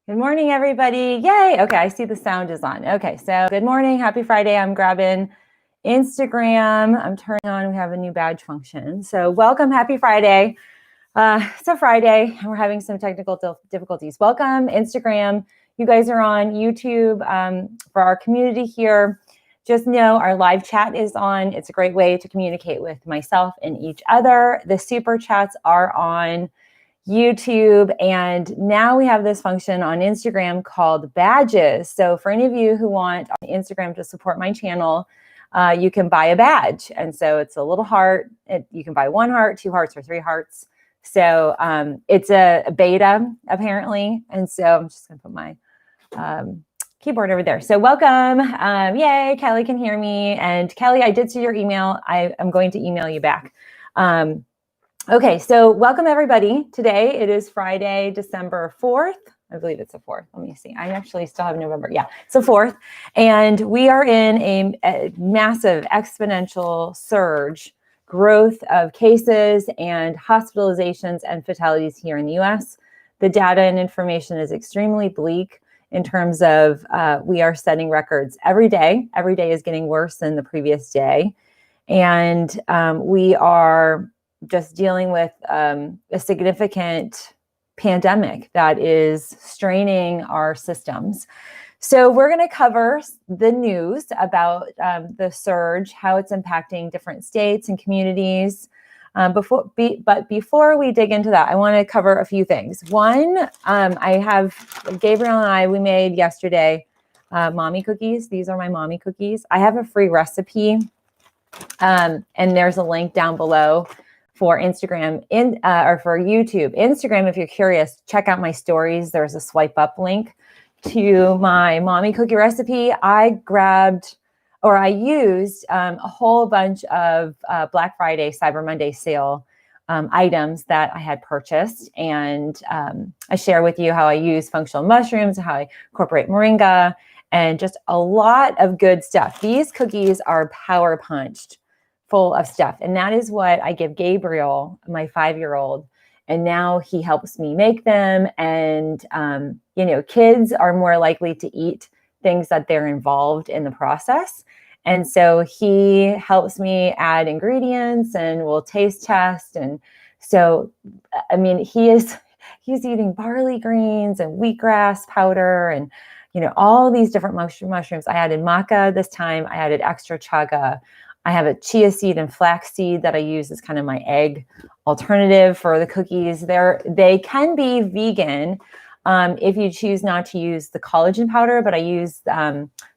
Good morning, everybody. Yay. Okay, I see the sound is on. Okay, so good morning. Happy Friday. I'm grabbing Instagram. I'm turning on. We have a new badge function. So welcome. Happy Friday. It's a Friday, and we're having some technical difficulties. Welcome, Instagram. You guys are on YouTube for our community here. Just know our live chat is on. It's a great way to communicate with myself and each other. The super chats are on YouTube, and now we have this function on Instagram called badges. So for any of you who want on Instagram to support my channel, you can buy a badge. And so it's a little heart. You can buy 1 heart, 2 hearts, or 3 hearts. So it's a beta apparently. And so I'm just gonna put my keyboard over there. So welcome. Yay, Kelly can hear me. And Kelly, I did see your email. I'm going to email you back. Okay, so welcome everybody. Today it is Friday, December 4th. I believe it's the 4th. Let me see. I actually still have November. Yeah, it's the 4th. And we are in a massive exponential surge growth of cases and hospitalizations and fatalities here in the US. The data and information is extremely bleak in terms of we are setting records every day. Every day is getting worse than the previous day. And we are just dealing with a significant pandemic that is straining our systems. So we're going to cover the news about the surge, how it's impacting different states and communities. But before we dig into that, I want to cover a few things. One, I have Gabriel and I, we made yesterday mommy cookies. These are my mommy cookies. I have a free recipe, and there's a link down below for Instagram or for YouTube. Instagram, if you're curious, check out my stories. There's a swipe up link to my mommy cookie recipe. I used a whole bunch of Black Friday, Cyber Monday sale items that I had purchased. And I share with you how I use functional mushrooms, how I incorporate moringa, and just a lot of good stuff. These cookies are power punched full of stuff. And that is what I give Gabriel, my 5-year-old. And now he helps me make them. And, kids are more likely to eat things that they're involved in the process. And so he helps me add ingredients and we'll taste test. And so, I mean, he's eating barley greens and wheatgrass powder and, all these different mushrooms. I added maca this time. I added extra chaga. I have a chia seed and flax seed that I use as kind of my egg alternative for the cookies. They can be vegan if you choose not to use the collagen powder, but I use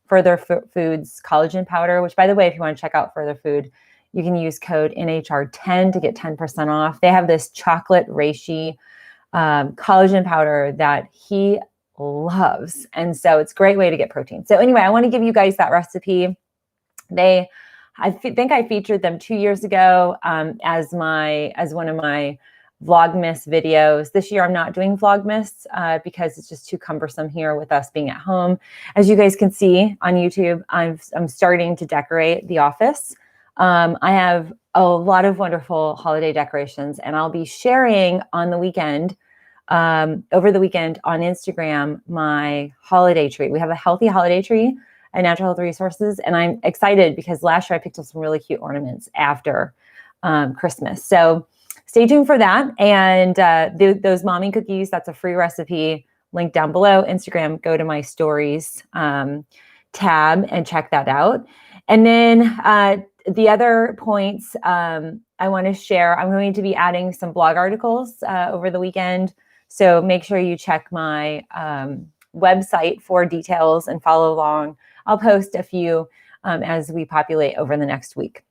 Further Foods collagen powder, which, by the way, if you want to check out Further Food, you can use code NHR10 to get 10% off. They have this chocolate reishi collagen powder that he loves. And so it's a great way to get protein. So anyway, I want to give you guys that recipe. I think I featured them 2 years ago as one of my Vlogmas videos. This year I'm not doing Vlogmas because it's just too cumbersome here with us being at home. As you guys can see on YouTube, I'm starting to decorate the office. I have a lot of wonderful holiday decorations, and I'll be sharing on the weekend, over the weekend on Instagram, my holiday tree. We have a healthy holiday tree at Natural Health Resources. And I'm excited because last year I picked up some really cute ornaments after Christmas. So stay tuned for that. And those mommy cookies, that's a free recipe, link down below. Instagram, go to my stories tab and check that out. And then the other points I want to share, I'm going to be adding some blog articles over the weekend. So make sure you check my website for details and follow along. I'll post a few as we populate over the next week.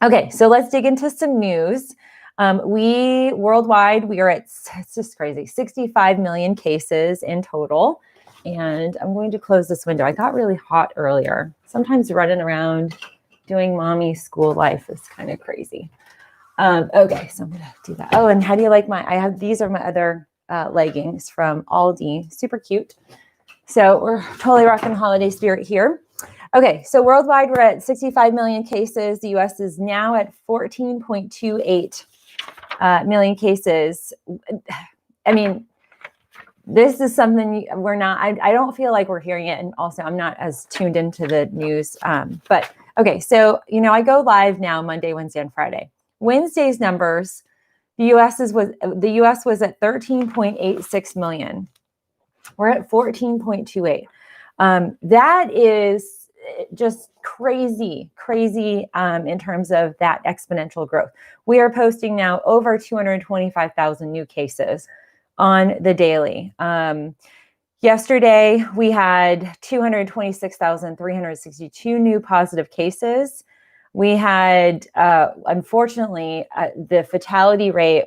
Okay, so let's dig into some news. Worldwide, we are at, it's just crazy, 65 million cases in total. And I'm going to close this window. I got really hot earlier. Sometimes running around doing mommy school life is kind of crazy. Okay, so I'm gonna do that. Oh, and how do you like these are my other leggings from Aldi, super cute. So we're totally rocking holiday spirit here. Okay, so worldwide, we're at 65 million cases. The US is now at 14.28 million cases. I mean, this is something we're not, I don't feel like we're hearing it. And also I'm not as tuned into the news. But okay, so, I go live now Monday, Wednesday, and Friday. Wednesday's numbers, the US was at 13.86 million. We're at 14.28. That is just crazy in terms of that exponential growth. We are posting now over 225,000 new cases on the daily. Yesterday, we had 226,362 new positive cases. We had, unfortunately, the fatality rate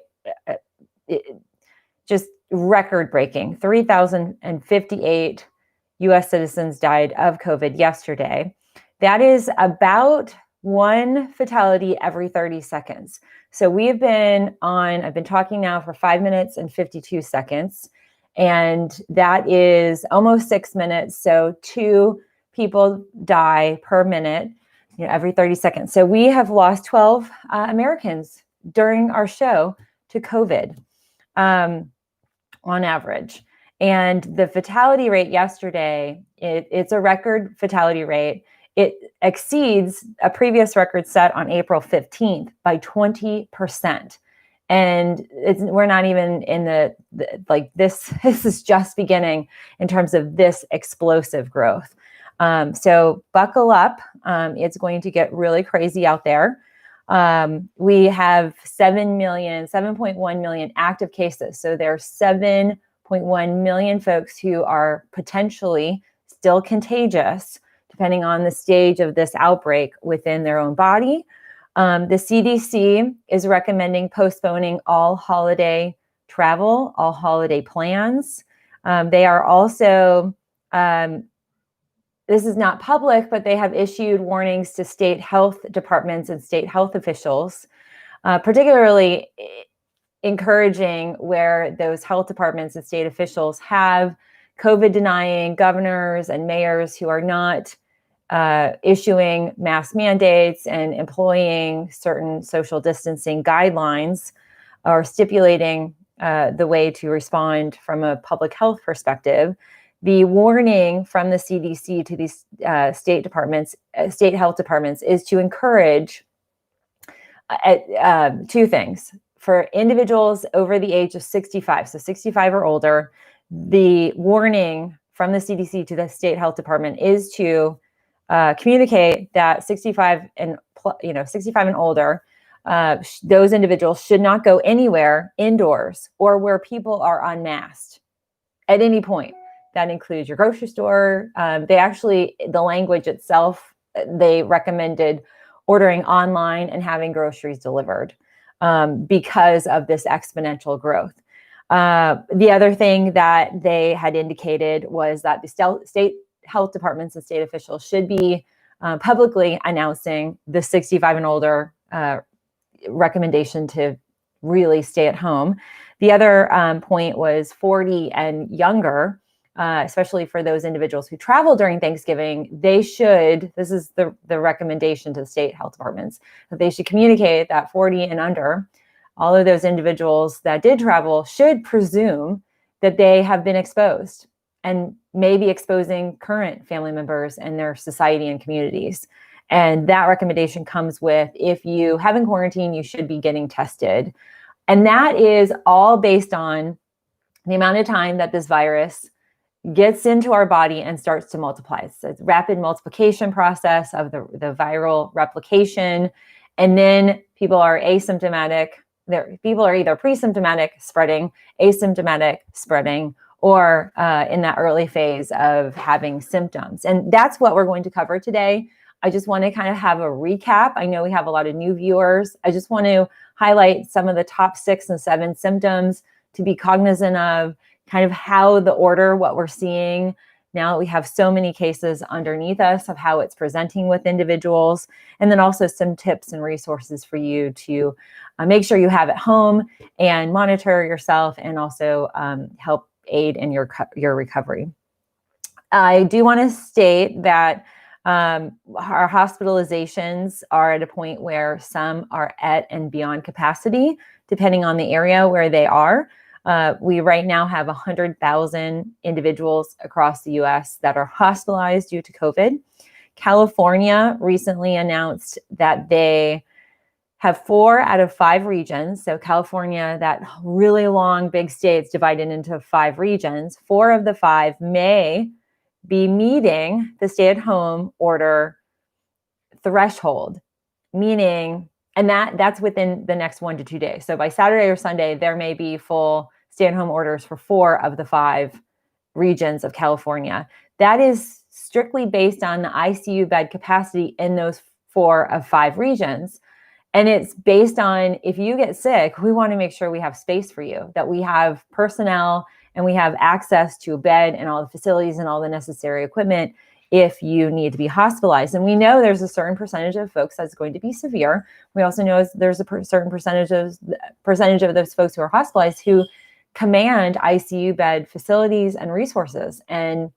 just record-breaking. 3,058 U.S. citizens died of COVID yesterday. That is about one fatality every 30 seconds. So I've been talking now for 5 minutes and 52 seconds, and that is almost 6 minutes. So 2 people die per minute, every 30 seconds. So we have lost 12 Americans during our show to COVID on average. And the fatality rate yesterday, it's a record fatality rate. It exceeds a previous record set on April 15th by 20%. And we're not even in this is just beginning in terms of this explosive growth. So buckle up. It's going to get really crazy out there. We have 7.1 million active cases. So there are 7.1 million folks who are potentially still contagious, depending on the stage of this outbreak within their own body. The CDC is recommending postponing all holiday travel, all holiday plans. They are also, this is not public, but they have issued warnings to state health departments and state health officials, particularly encouraging where those health departments and state officials have COVID-denying governors and mayors who are not issuing mask mandates and employing certain social distancing guidelines or stipulating the way to respond from a public health perspective. The warning from the CDC to these state health departments is to encourage 2 things. For individuals over the age of 65, so 65 or older, the warning from the CDC to the state health department is to communicate that 65 and older, those individuals should not go anywhere indoors or where people are unmasked at any point. That includes your grocery store. The language itself, they recommended ordering online and having groceries delivered because of this exponential growth. The other thing that they had indicated was that the state health departments and state officials should be publicly announcing the 65 and older recommendation to really stay at home. The other point was 40 and younger, especially for those individuals who travel during Thanksgiving. This is the recommendation to the state health departments, that they should communicate that 40 and under, all of those individuals that did travel should presume that they have been exposed and maybe exposing current family members and their society and communities. And that recommendation comes with, if you have in quarantine, you should be getting tested. And that is all based on the amount of time that this virus gets into our body and starts to multiply. It's a rapid multiplication process of the viral replication. And then people are asymptomatic. People are either pre-symptomatic spreading, asymptomatic spreading, or in that early phase of having symptoms. And that's what we're going to cover today. I just want to kind of have a recap. I know we have a lot of new viewers. I just want to highlight some of the top 6 and 7 symptoms to be cognizant of, kind of how the order, what we're seeing now that we have so many cases underneath us, of how it's presenting with individuals, and then also some tips and resources for you to make sure you have at home and monitor yourself, and also help aid in your recovery. I do want to state that our hospitalizations are at a point where some are at and beyond capacity, depending on the area where they are. We right now have 100,000 individuals across the US that are hospitalized due to COVID. California recently announced that they have 4 out of 5 regions. So California, that really long, big state's divided into 5 regions. 4 of the 5 may be meeting the stay-at-home order threshold, meaning, and that's within the next 1 to 2 days. So by Saturday or Sunday, there may be full stay-at-home orders for 4 of the 5 regions of California. That is strictly based on the ICU bed capacity in those 4 of 5 regions. And it's based on, if you get sick, we want to make sure we have space for you, that we have personnel and we have access to a bed and all the facilities and all the necessary equipment if you need to be hospitalized. And we know there's a certain percentage of folks that's going to be severe. We also know there's a certain percentage of those folks who are hospitalized who command ICU bed facilities and resources. And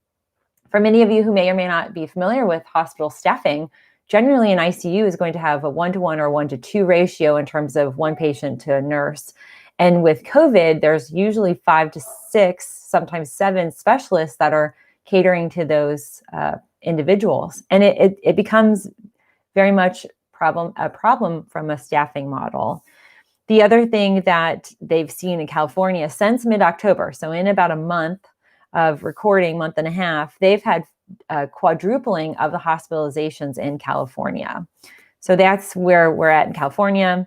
for many of you who may or may not be familiar with hospital staffing, generally an ICU is going to have a 1-to-1 or 1-to-2 ratio in terms of one patient to a nurse. And with COVID, there's usually 5 to 6, sometimes 7 specialists that are catering to those individuals. And it becomes very much a problem from a staffing model. The other thing that they've seen in California since mid-October, so in about a month of recording, month and a half, they've had quadrupling of the hospitalizations in California. So that's where we're at in California.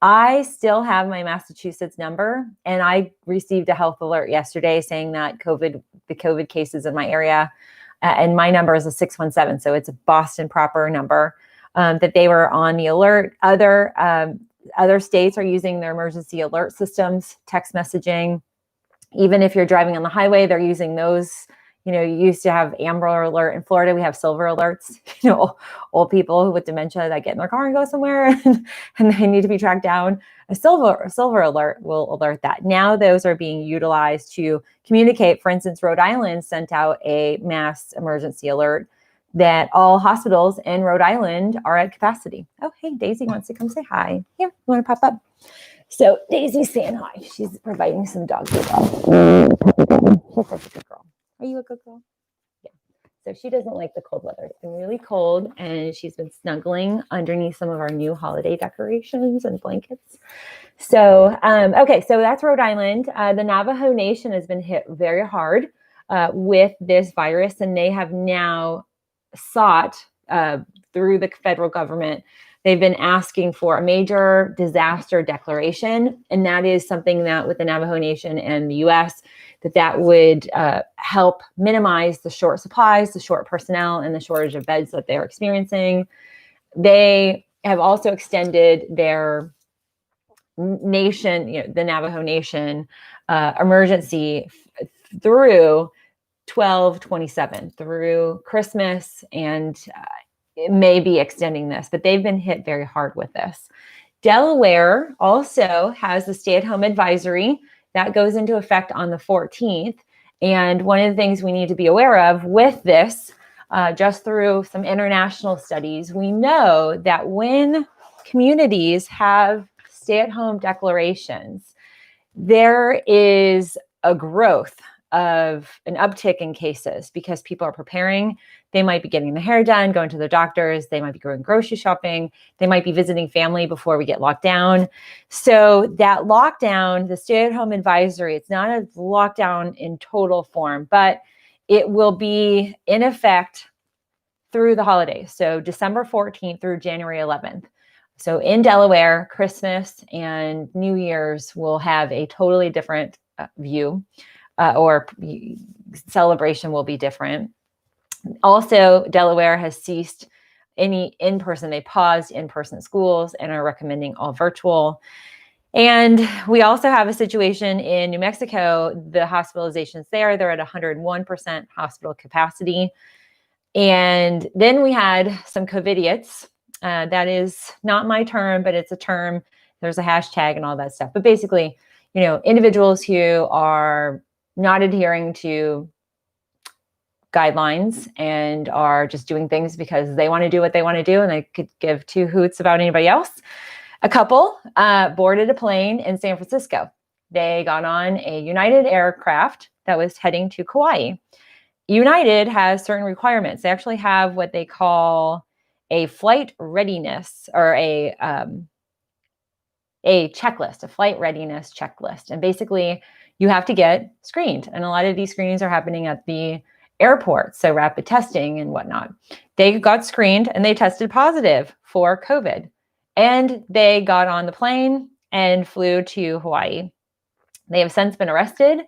I still have my Massachusetts number, and I received a health alert yesterday saying that the COVID cases in my area, and my number is a 617, so it's a Boston proper number, that they were on the alert. Other states are using their emergency alert systems, text messaging. Even if you're driving on the highway, they're using those. You used to have Amber Alert in Florida. We have Silver Alerts. Old people with dementia that get in their car and go somewhere and they need to be tracked down. A Silver Alert will alert that. Now those are being utilized to communicate. For instance, Rhode Island sent out a mass emergency alert that all hospitals in Rhode Island are at capacity. Oh, hey, Daisy wants to come say hi. Here, you want to pop up? So Daisy's saying hi. She's providing some dog food. She's such a good girl. Are you a good girl? Yeah. So she doesn't like the cold weather. It's been really cold, and she's been snuggling underneath some of our new holiday decorations and blankets. So, okay, so that's Rhode Island. The Navajo Nation has been hit very hard with this virus, and they have now sought through the federal government. They've been asking for a major disaster declaration, and that is something that with the Navajo Nation and the U.S., that would help minimize the short supplies, the short personnel, and the shortage of beds that they're experiencing. They have also extended their nation, the Navajo Nation emergency through 12/27, through Christmas, and it may be extending this, but they've been hit very hard with this. Delaware also has the stay-at-home advisory that goes into effect on the 14th. And one of the things we need to be aware of with this, just through some international studies, we know that when communities have stay-at-home declarations, there is a growth of an uptick in cases because people are preparing. They might be getting their hair done, going to the doctors. They might be going grocery shopping. They might be visiting family before we get locked down. So that lockdown, the stay-at-home advisory, it's not a lockdown in total form, but it will be in effect through the holidays. So December 14th through January 11th. So in Delaware, Christmas and New Year's will have a totally different view. Or celebration will be different. Also, Delaware has ceased any in-person. They paused in-person schools and are recommending all virtual. And we also have a situation in New Mexico. The hospitalizations there, they're at 101% hospital capacity. And then we had some COVIDiots. That is not my term, but it's a term. There's a hashtag and all that stuff. But basically, individuals who are not adhering to guidelines and are just doing things because they want to do what they want to do and they could give two hoots about anybody else. A couple boarded a plane in San Francisco. they got on a United aircraft that was heading to Kauai. United has certain requirements. They actually have what they call a flight readiness, or a checklist, a flight readiness checklist. And basically, you have to get screened. And a lot of these screenings are happening at the airport, so rapid testing and whatnot. They got screened and they tested positive for COVID. And they got on the plane and flew to Hawaii. They have since been arrested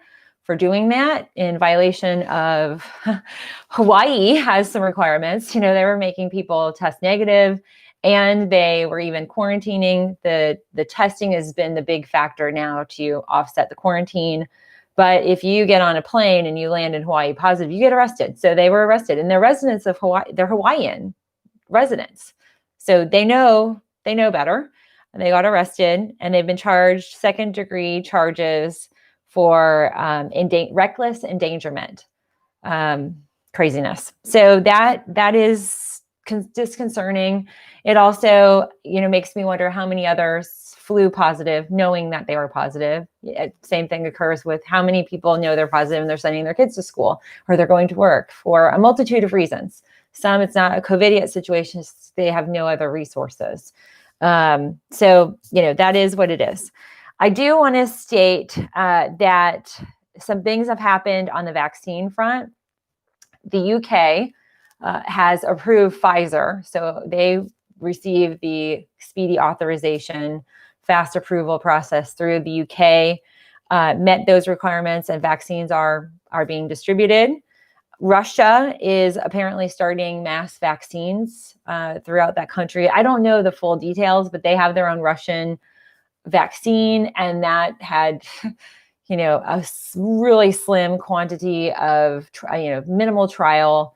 for doing that in violation of Hawaii has some requirements. They were making people test negative, and they were even quarantining. The testing has been the big factor now to offset the quarantine. But if you get on a plane and you land in Hawaii positive, you get arrested. So they were arrested, and they're residents of Hawaii. They're Hawaiian residents. So they know better. And they got arrested, and they've been charged second-degree charges for reckless endangerment. Craziness. So that is disconcerting. It also, makes me wonder how many others flew positive knowing that they were positive. Same thing occurs with how many people know they're positive and they're sending their kids to school or they're going to work for a multitude of reasons. Some, it's not a COVIDiot situation. They have no other resources. So, that is what it is. I do want to state that some things have happened on the vaccine front. The UK has approved Pfizer. So they received the speedy authorization, fast approval process through the UK, met those requirements, and vaccines are being distributed. Russia is apparently starting mass vaccines throughout that country. I don't know the full details, but they have their own Russian vaccine, and that had, a really slim quantity of, minimal trial.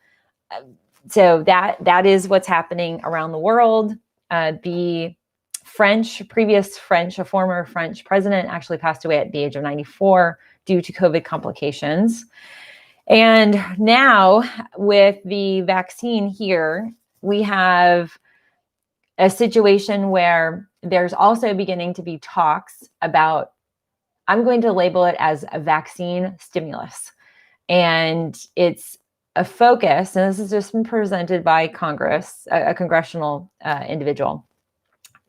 So that is what's happening around the world. The a former French president actually passed away at the age of 94 due to COVID complications. And now with the vaccine here, we have a situation where there's also beginning to be talks about, I'm going to label it as a vaccine stimulus. And it's a focus, and this has just been presented by Congress, a congressional individual,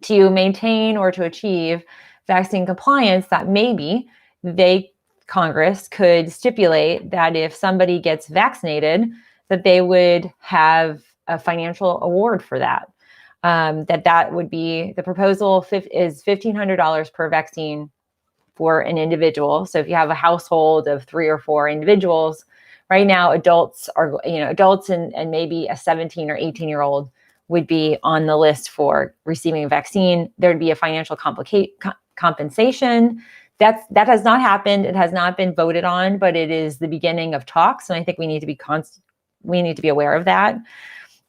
to maintain or to achieve vaccine compliance, that maybe Congress could stipulate that if somebody gets vaccinated, that they would have a financial award for that. That would be, the proposal is $1,500 per vaccine for an individual. So if you have a household of 3 or 4 individuals, right now adults and maybe a 17 or 18-year-old would be on the list for receiving a vaccine. There'd be a financial compensation. That has not happened. It has not been voted on, but it is the beginning of talks, and I think we need to be aware of that.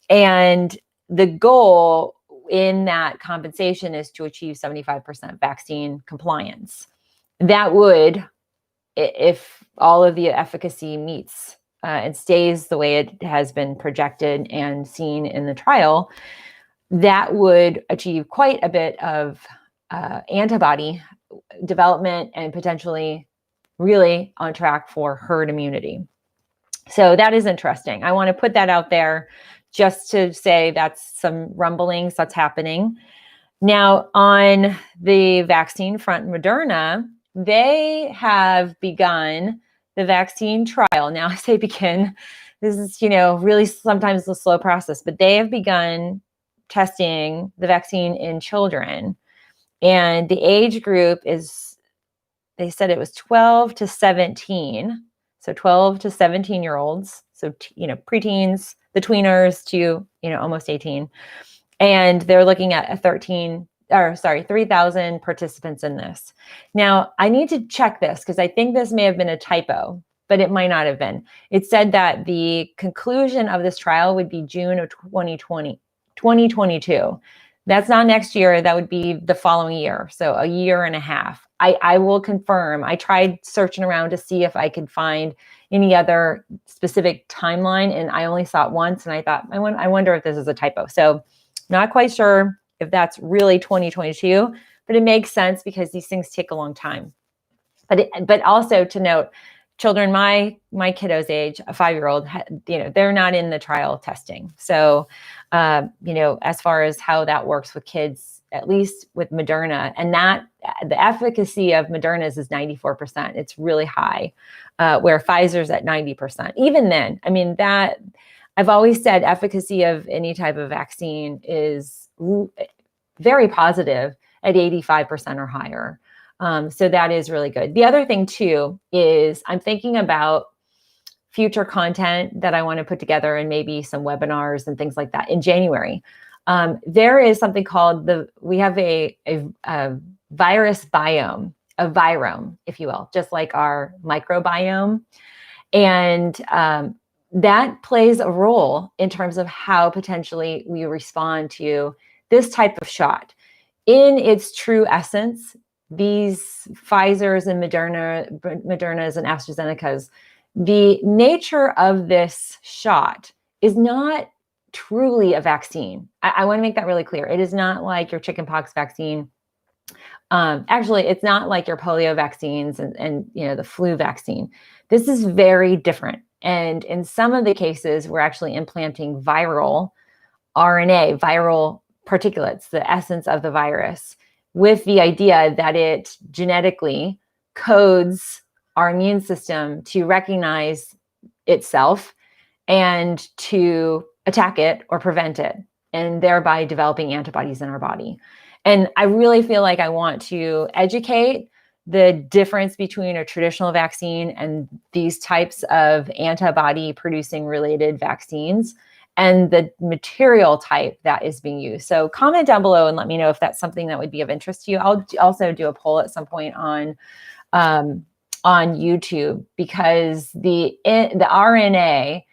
And the goal in that compensation is to achieve 75% vaccine compliance. That would, if all of the efficacy meets and stays the way it has been projected and seen in the trial, that would achieve quite a bit of antibody development and potentially really on track for herd immunity. So that is interesting. I want to put that out there just to say that's some rumblings that's happening. Now, on the vaccine front, Moderna, they have begun the vaccine trial. Now, I say begin. This is, really sometimes a slow process, but they have begun testing the vaccine in children. And the age group is, they said it was 12 to 17. So 12 to 17-year-olds. So, preteens, the tweeners to, almost 18. And they're looking at 3,000 participants in this. Now, I need to check this because I think this may have been a typo, but it might not have been. It said that the conclusion of this trial would be June of 2022. That's not next year. That would be the following year. So a year and a half. I will confirm. I tried searching around to see if I could find any other specific timeline, and I only saw it once, and I thought, I wonder if this is a typo. So not quite sure if that's really 2022, but it makes sense because these things take a long time. But also to note, children my kiddo's age, a 5-year-old, they're not in the trial testing. So, as far as how that works with kids, at least with Moderna, and that the efficacy of Moderna's is 94%. It's really high, where Pfizer's at 90%. Even then, I mean, that I've always said efficacy of any type of vaccine is very positive at 85% or higher. So that is really good. The other thing too is I'm thinking about future content that I want to put together and maybe some webinars and things like that in January. There is something called we have a virus biome, a virome, if you will, just like our microbiome. And that plays a role in terms of how potentially we respond to this type of shot. In its true essence, these Pfizer's and Moderna's and AstraZeneca's, the nature of this shot is not truly a vaccine. I want to make that really clear. It is not like your chickenpox vaccine. Actually, it's not like your polio vaccines and the flu vaccine. This is very different. And in some of the cases, we're actually implanting viral RNA, viral particulates, the essence of the virus, with the idea that it genetically codes our immune system to recognize itself and to attack it or prevent it, and thereby developing antibodies in our body. And I really feel like I want to educate the difference between a traditional vaccine and these types of antibody producing related vaccines and the material type that is being used. So comment down below and let me know if that's something that would be of interest to you. I'll also do a poll at some point on YouTube, because the RNA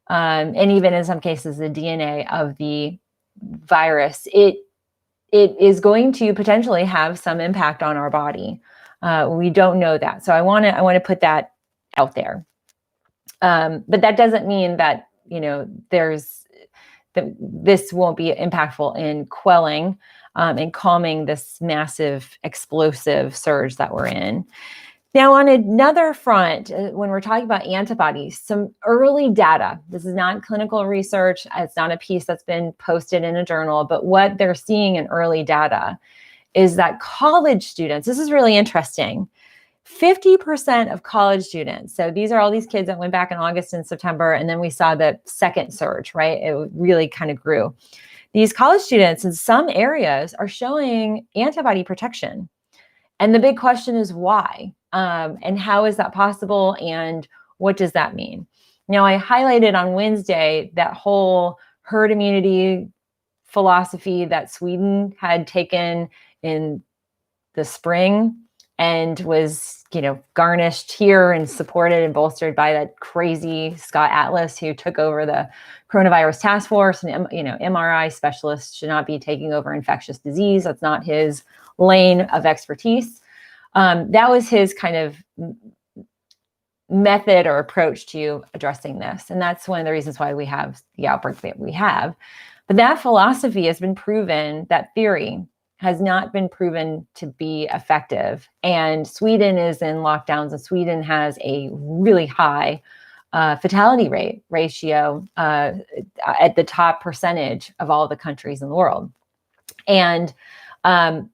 and even in some cases the DNA of the virus, it is going to potentially have some impact on our body. We don't know that, so I want to put that out there. But that doesn't mean that this won't be impactful in quelling and calming this massive explosive surge that we're in. Now, on another front, when we're talking about antibodies, some early data, this is not clinical research, it's not a piece that's been posted in a journal, but what they're seeing in early data is that college students, this is really interesting, 50% of college students, so these are all these kids that went back in August and September, and then we saw the second surge, right? It really kind of grew. These college students in some areas are showing antibody protection. And the big question is why? And how is that possible? And what does that mean? Now, I highlighted on Wednesday that whole herd immunity philosophy that Sweden had taken in the spring and was, garnished here and supported and bolstered by that crazy Scott Atlas who took over the coronavirus task force. And, MRI specialists should not be taking over infectious disease. That's not his lane of expertise. That was his kind of method or approach to addressing this. And that's one of the reasons why we have the outbreak that we have. But that philosophy has been proven, that theory has not been proven to be effective. And Sweden is in lockdowns, and Sweden has a really high fatality rate ratio at the top percentage of all the countries in the world. And so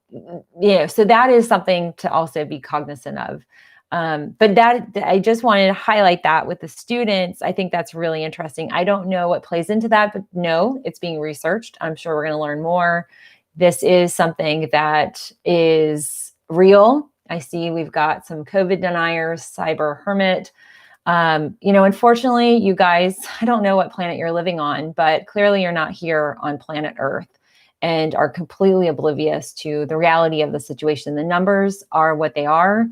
that is something to also be cognizant of. But that, I just wanted to highlight that with the students. I think that's really interesting. I don't know what plays into that, but no, it's being researched. I'm sure we're going to learn more. This is something that is real. I see we've got some COVID deniers, cyber hermit. Unfortunately, you guys, I don't know what planet you're living on, but clearly you're not here on planet Earth and are completely oblivious to the reality of the situation. The numbers are what they are.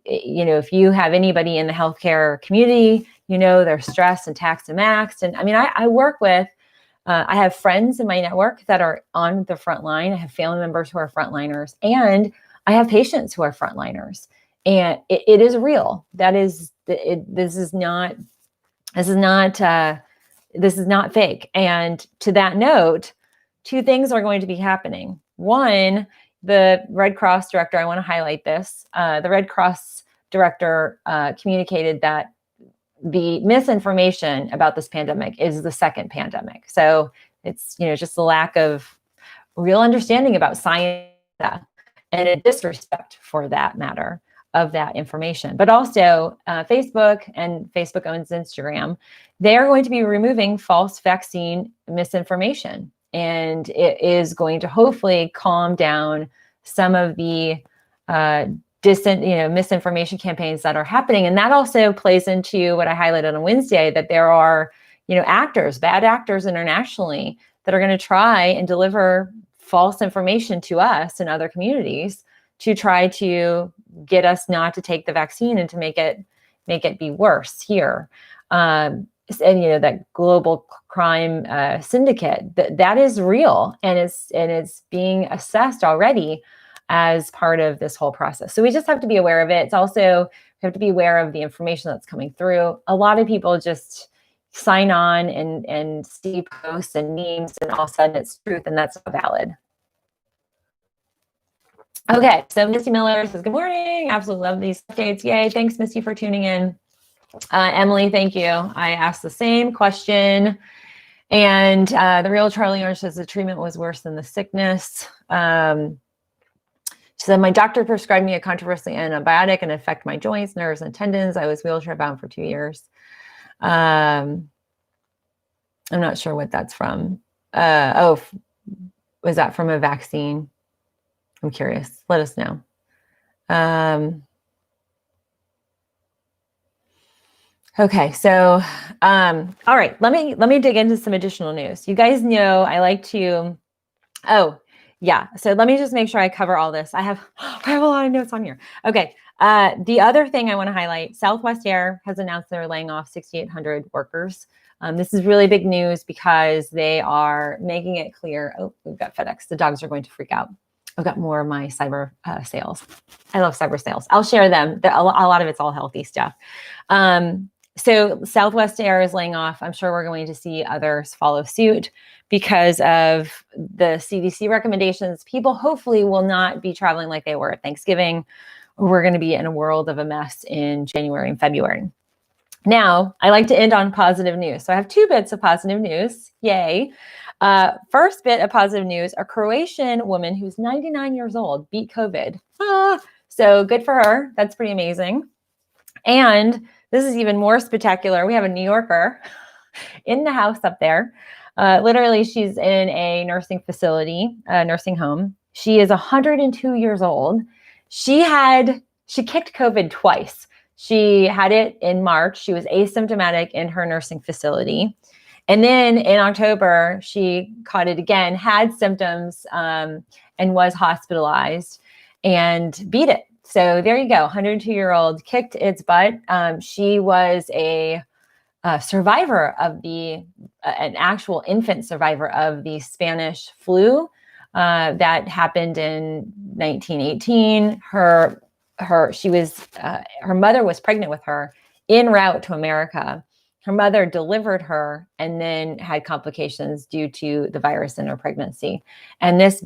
If you have anybody in the healthcare community, they're stressed and taxed and maxed. And I work with, I have friends in my network that are on the front line. I have family members who are frontliners, and I have patients who are frontliners. And it is real. That is, this is not fake. And to that note, two things are going to be happening. One, the Red Cross director, I want to highlight this. The Red Cross director communicated that the misinformation about this pandemic is the second pandemic. So it's, just the lack of real understanding about science and a disrespect, for that matter, of that information. But also Facebook, and Facebook owns Instagram, they are going to be removing false vaccine misinformation. And it is going to hopefully calm down some of the misinformation campaigns that are happening. And that also plays into what I highlighted on Wednesday, that there are, bad actors internationally that are going to try and deliver false information to us and other communities to try to get us not to take the vaccine and to make it be worse here. And that global crime syndicate, that is real, and it's being assessed already as part of this whole process. So we just have to be aware of it. It's also, we have to be aware of the information that's coming through. A lot of people just sign on and see posts and memes, and all of a sudden it's truth, and that's not valid. Okay, so Misty Miller says, good morning. Absolutely love these updates. Yay, thanks, Misty, for tuning in. Emily, thank you. I asked the same question. And the real Charlie Orange says the treatment was worse than the sickness. She said, my doctor prescribed me a controversial antibiotic and affected my joints, nerves, and tendons. I was wheelchair bound for 2 years. I'm not sure what that's from. Was that from a vaccine? I'm curious. Let us know. Okay, so all right, let me dig into some additional news. You guys know I like to. Oh, yeah. So let me just make sure I cover all this. I have a lot of notes on here. Okay. The other thing I want to highlight: Southwest Air has announced they're laying off 6,800 workers. This is really big news because they are making it clear. Oh, we've got FedEx. The dogs are going to freak out. I've got more of my cyber sales. I love cyber sales. I'll share them. A lot of it's all healthy stuff. So Southwest Air is laying off. I'm sure we're going to see others follow suit because of the CDC recommendations. People hopefully will not be traveling like they were at Thanksgiving. We're going to be in a world of a mess in January and February. Now, I like to end on positive news. So I have 2 bits of positive news. Yay. First bit of positive news, a Croatian woman who's 99 years old beat COVID. So good for her. That's pretty amazing. And this is even more spectacular. We have a New Yorker in the house up there. Literally, she's in a nursing facility, a nursing home. She is 102 years old. She kicked COVID twice. She had it in March. She was asymptomatic in her nursing facility. And then in October, she caught it again, had symptoms, and was hospitalized and beat it. So there you go. 102-year-old kicked its butt. She was a survivor of an actual infant survivor of the Spanish flu that happened in 1918. Her mother was pregnant with her en route to America. Her mother delivered her and then had complications due to the virus in her pregnancy. And this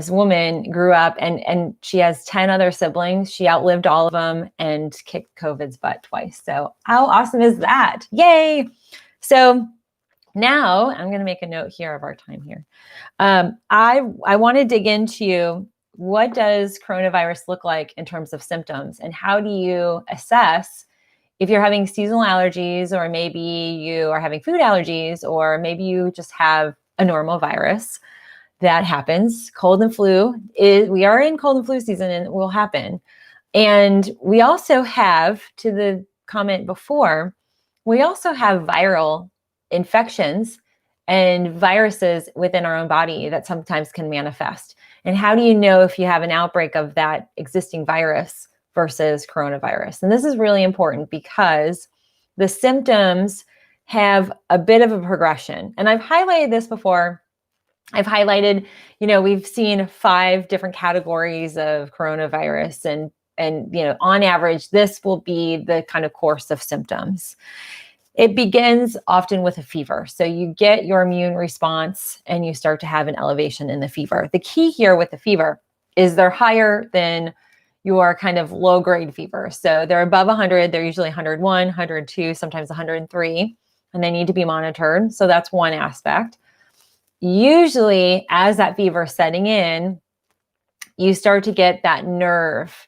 woman grew up and she has 10 other siblings. She outlived all of them and kicked COVID's butt twice. So how awesome is that? Yay. So now I'm going to make a note here of our time here. I want to dig into what does coronavirus look like in terms of symptoms, and how do you assess if you're having seasonal allergies, or maybe you are having food allergies, or maybe you just have a normal virus. That happens. Cold and flu we are in cold and flu season, and it will happen. And we also have, to the comment before, we also have viral infections and viruses within our own body that sometimes can manifest. And how do you know if you have an outbreak of that existing virus versus coronavirus? And this is really important because the symptoms have a bit of a progression. And I've highlighted this before. I've highlighted, we've seen 5 different categories of coronavirus, and on average, this will be the kind of course of symptoms. It begins often with a fever. So you get your immune response and you start to have an elevation in the fever. The key here with the fever is they're higher than your kind of low grade fever. So they're above 100, they're usually 101, 102, sometimes 103, and they need to be monitored. So that's one aspect. Usually as that fever is setting in, you start to get that nerve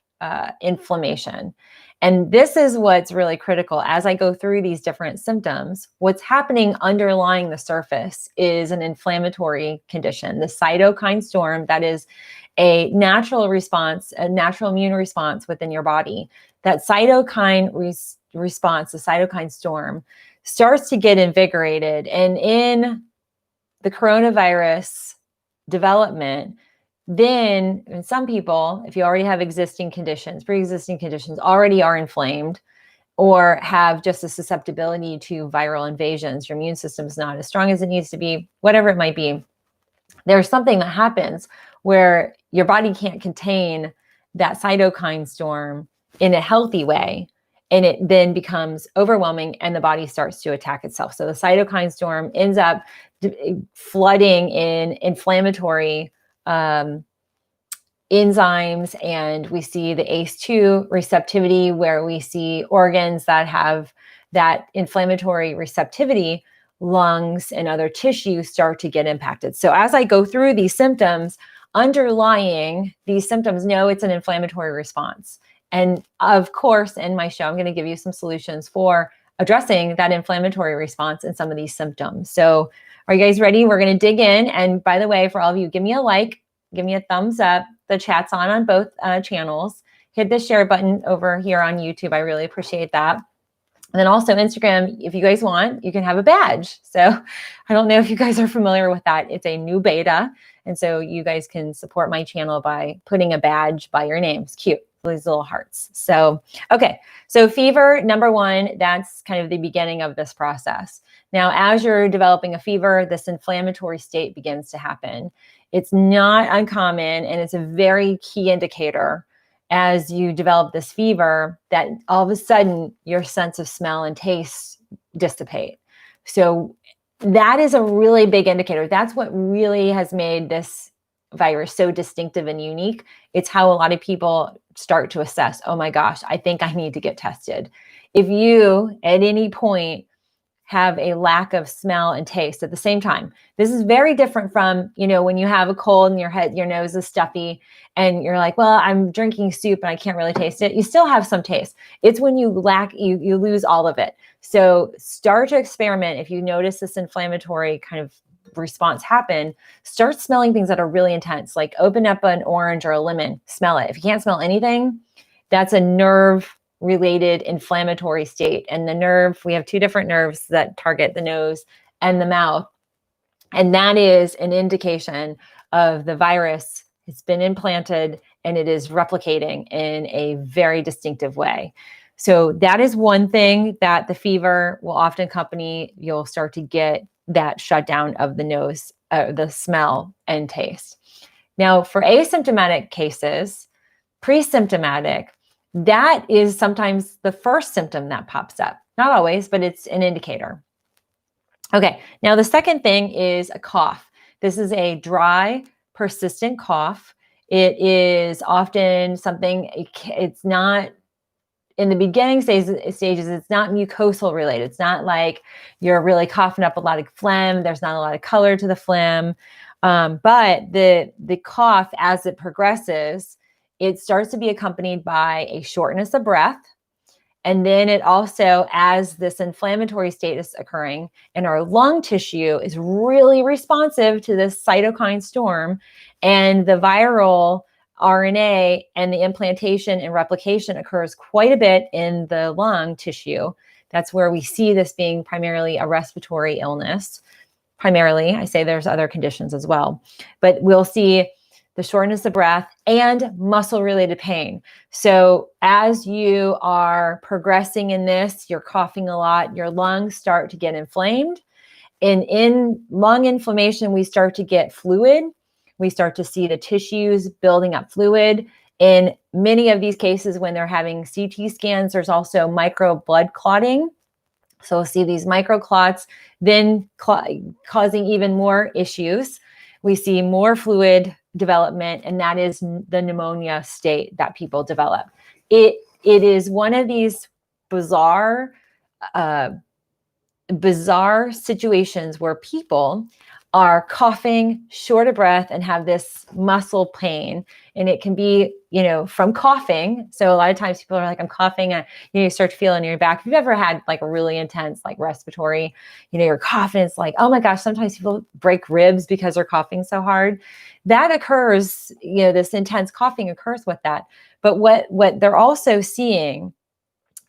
inflammation. And this is what's really critical. As I go through these different symptoms, what's happening underlying the surface is an inflammatory condition, the cytokine storm. That is a natural response, a natural immune response within your body. That cytokine response, the cytokine storm, starts to get invigorated. And in the coronavirus development, then in some people, if you already have existing conditions, pre-existing conditions, already are inflamed or have just a susceptibility to viral invasions, your immune system is not as strong as it needs to be, whatever it might be, there's something that happens where your body can't contain that cytokine storm in a healthy way. And it then becomes overwhelming and the body starts to attack itself. So the cytokine storm ends up flooding in inflammatory enzymes, and we see the ACE2 receptivity, where we see organs that have that inflammatory receptivity, lungs and other tissues start to get impacted. So as I go through these symptoms, underlying these symptoms, know it's an inflammatory response. And of course, in my show, I'm going to give you some solutions for addressing that inflammatory response and some of these symptoms. So are you guys ready? We're going to dig in. And by the way, for all of you, give me a like, give me a thumbs up. The chat's on both channels. Hit the share button over here on YouTube. I really appreciate that. And then also Instagram, if you guys want, you can have a badge. So I don't know if you guys are familiar with that. It's a new beta. And so you guys can support my channel by putting a badge by your name. It's cute, these little hearts. So, okay. So fever, number one, that's kind of the beginning of this process. Now, as you're developing a fever, this inflammatory state begins to happen. It's not uncommon, and it's a very key indicator as you develop this fever that all of a sudden your sense of smell and taste dissipate. So that is a really big indicator. That's what really has made this virus so distinctive and unique. It's how a lot of people start to assess, oh my gosh, I think I need to get tested. If you at any point have a lack of smell and taste at the same time. This is very different from, when you have a cold and your nose is stuffy and you're like, well, I'm drinking soup and I can't really taste it. You still have some taste. It's when you lose all of it. So start to experiment. If you notice this inflammatory kind of response happen, start smelling things that are really intense, like open up an orange or a lemon, smell it. If you can't smell anything, that's a nerve related inflammatory state. And the nerve, we have two different nerves that target the nose and the mouth. And that is an indication of the virus has been implanted and it is replicating in a very distinctive way. So that is one thing that the fever will often accompany. You'll start to get that shutdown of the nose, the smell and taste. Now, for asymptomatic cases, pre-symptomatic, that is sometimes the first symptom that pops up. Not always, but it's an indicator. Okay, now the second thing is a cough. This is a dry, persistent cough. It is often something, it's not, in the beginning stages, it's not mucosal related. It's not like you're really coughing up a lot of phlegm. There's not a lot of color to the phlegm. But the cough, as it progresses, it starts to be accompanied by a shortness of breath. And then it also, as this inflammatory state is occurring and our lung tissue is really responsive to this cytokine storm, and the viral RNA and the implantation and replication occurs quite a bit in the lung tissue. That's where we see this being primarily a respiratory illness. Primarily, I say there's other conditions as well, but we'll see the shortness of breath and muscle-related pain. So as you are progressing in this, you're coughing a lot, your lungs start to get inflamed. And in lung inflammation, we start to get fluid. We start to see the tissues building up fluid. In many of these cases, when they're having CT scans, there's also micro blood clotting. So we'll see these microclots then causing even more issues. We see more fluid development, and that is the pneumonia state that people develop. It is one of these bizarre situations where people are coughing, short of breath, and have this muscle pain. And it can be, from coughing. So a lot of times people are like, I'm coughing, and you start to feel in your back. If you've ever had like a really intense, like respiratory, you're coughing, it's like, oh my gosh, sometimes people break ribs because they're coughing so hard. That occurs, this intense coughing occurs with that. But what they're also seeing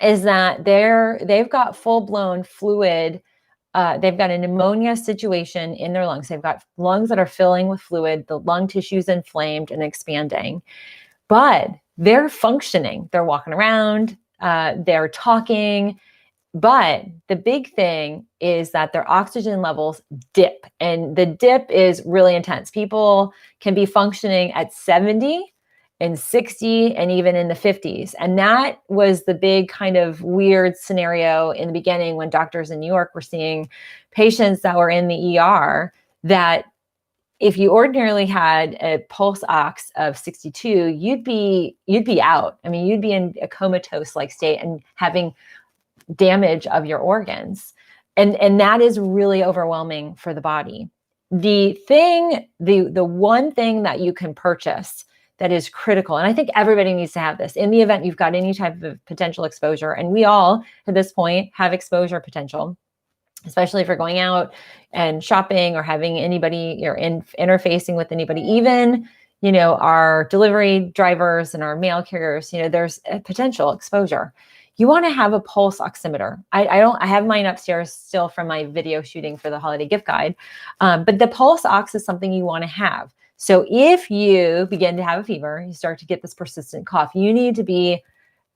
is that they've got full-blown fluid. They've got a pneumonia situation in their lungs. They've got lungs that are filling with fluid. The lung tissue is inflamed and expanding, but they're functioning. They're walking around, they're talking, but the big thing is that their oxygen levels dip, and the dip is really intense. People can be functioning at 70 and 60 and even in the 50s. And that was the big kind of weird scenario in the beginning when doctors in New York were seeing patients that were in the ER, that if you ordinarily had a pulse ox of 62, you'd be out. I mean, you'd be in a comatose like state and having damage of your organs. And that is really overwhelming for the body. The one thing that you can purchase that is critical, and I think everybody needs to have this in the event you've got any type of potential exposure, and we all at this point have exposure potential, especially if you're going out and shopping or having anybody, you're interfacing with anybody, even, our delivery drivers and our mail carriers, there's a potential exposure. You want to have a pulse oximeter. I have mine upstairs still from my video shooting for the holiday gift guide. But the pulse ox is something you want to have. So if you begin to have a fever, you start to get this persistent cough, you need to be